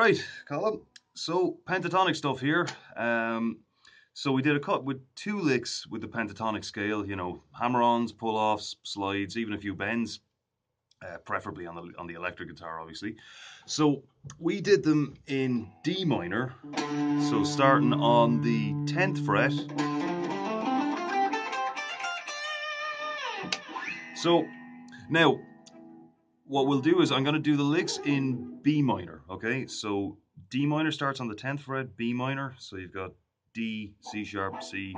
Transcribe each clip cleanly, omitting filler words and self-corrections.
right, Colm. So pentatonic stuff here. So we did a cut with two licks with the pentatonic scale. You know, hammer-ons, pull-offs, slides, even a few bends, preferably on the electric guitar, obviously. So we did them in D minor. So starting on the 10th fret. So now what we'll do is I'm going to do the licks in B minor. Okay, so D minor starts on the 10th fret, B minor. So you've got D, C sharp, C,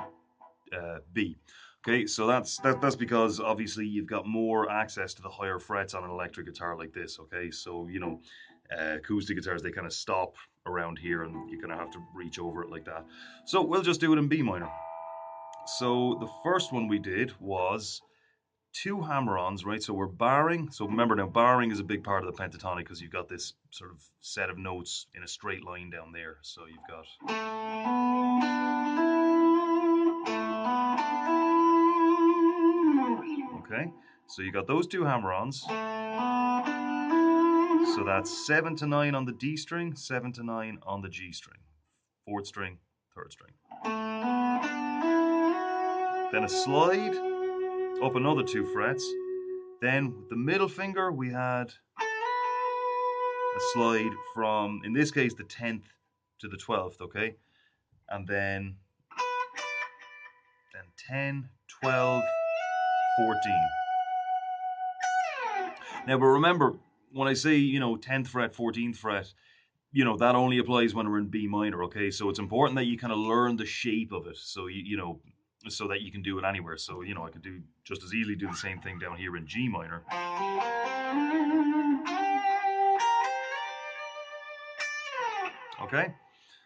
B. Okay, so that's because obviously you've got more access to the higher frets on an electric guitar like this. Okay, so you know, acoustic guitars they kind of stop around here, and you kind of have to reach over it like that. So we'll just do it in B minor. So the first one we did was two hammer-ons, right? So we're barring. So remember now, barring is a big part of the pentatonic because you've got this sort of set of notes in a straight line down there. So you've got. Okay, so you got those two hammer-ons. So that's 7 to 9 on the D string, 7 to 9 on the G string, fourth string, third string. Then a slide up another 2 frets. Then with the middle finger, we had a slide from, in this case, the 10th to the 12th, okay? And then 10, 12, 14. Now, but remember, when I say, 10th fret, 14th fret, that only applies when we're in B minor, okay? So it's important that you kind of learn the shape of it. So, so that you can do it anywhere. So, I could do just as easily do the same thing down here in G minor. Okay,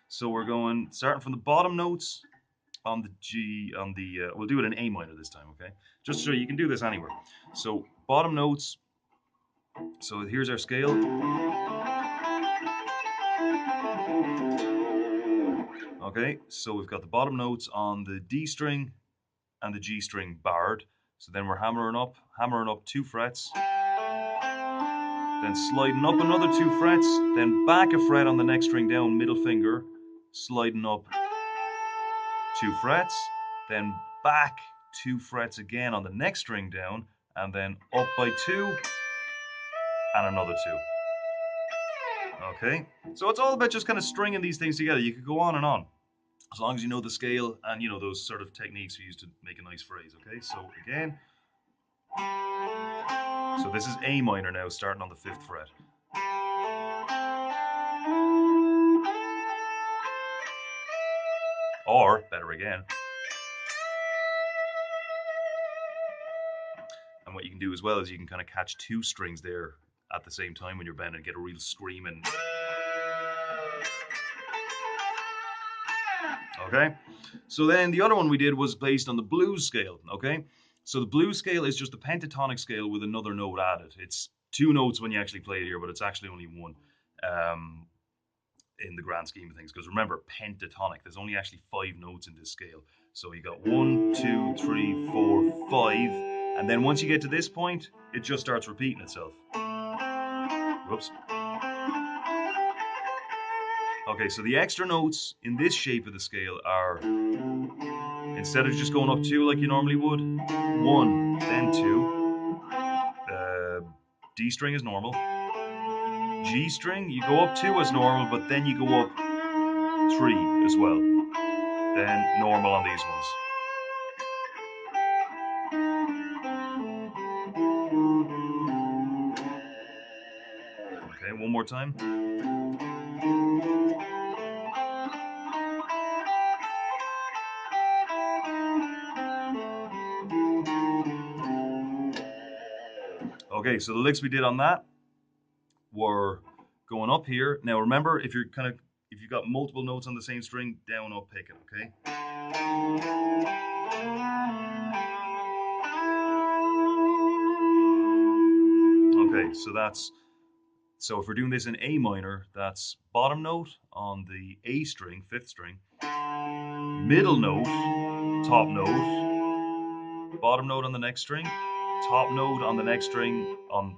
so we're starting from the bottom notes on the G, we'll do it in A minor this time, okay? Just so you can do this anywhere. So bottom notes, so here's our scale. Okay, so we've got the bottom notes on the D string and the G string barred. So then we're hammering up 2 frets, then sliding up another 2 frets, then back a fret on the next string down, middle finger, sliding up 2 frets, then back 2 frets again on the next string down, and then up by 2, and another 2. Okay, so it's all about just kind of stringing these things together. You could go on and on, as long as you know the scale and those sort of techniques we use to make a nice phrase. Okay, so again, so this is A minor now, starting on the 5th fret. Or, better again. And what you can do as well is you can kind of catch 2 strings there at the same time when you're bending and get a real screaming. Okay, so then the other one we did was based on the blues scale. Okay, so the blues scale is just the pentatonic scale with another note added. It's 2 notes when you actually play it here, but it's actually only 1 in the grand scheme of things. Because remember, pentatonic, there's only actually 5 notes in this scale. So you got 1, 2, 3, 4, 5, and then once you get to this point, it just starts repeating itself. Whoops. Okay, so the extra notes in this shape of the scale are, instead of just going up 2 like you normally would, 1, then 2. D string is normal. G string, you go up 2 as normal, but then you go up 3 as well. Then normal on these ones. Okay, one more time. Okay, so the licks we did on that were going up here. Now remember, if you've got multiple notes on the same string, down, up, pick it, okay? Okay, so if we're doing this in A minor, that's bottom note on the A string, 5th string, middle note, top note, bottom note on the next string, top note on the next string, on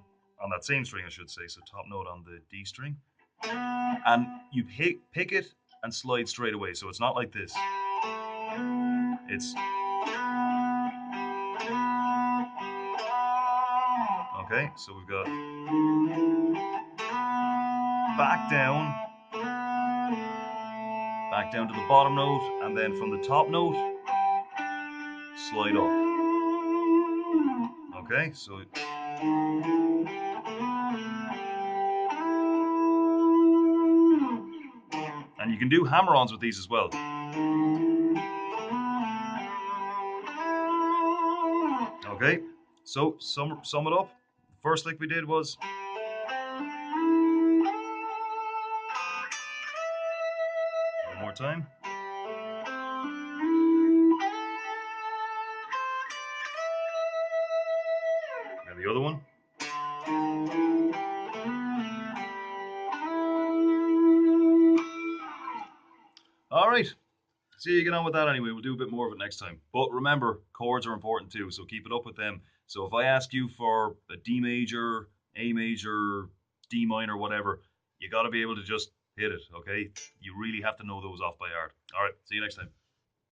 that same string I should say, so top note on the D string, And you pick it and slide straight away. So it's not like this. It's okay. So we've got back down to the bottom note, and then from the top note, slide up. Okay, so and you can do hammer-ons with these as well. Okay, so sum it up. The first lick we did was one more time. And the other one. All right. See you get on with that anyway. We'll do a bit more of it next time. But remember, chords are important too, so keep it up with them. So if I ask you for a D major, A major, D minor, whatever, you got to be able to just hit it, okay? You really have to know those off by heart. All right, see you next time.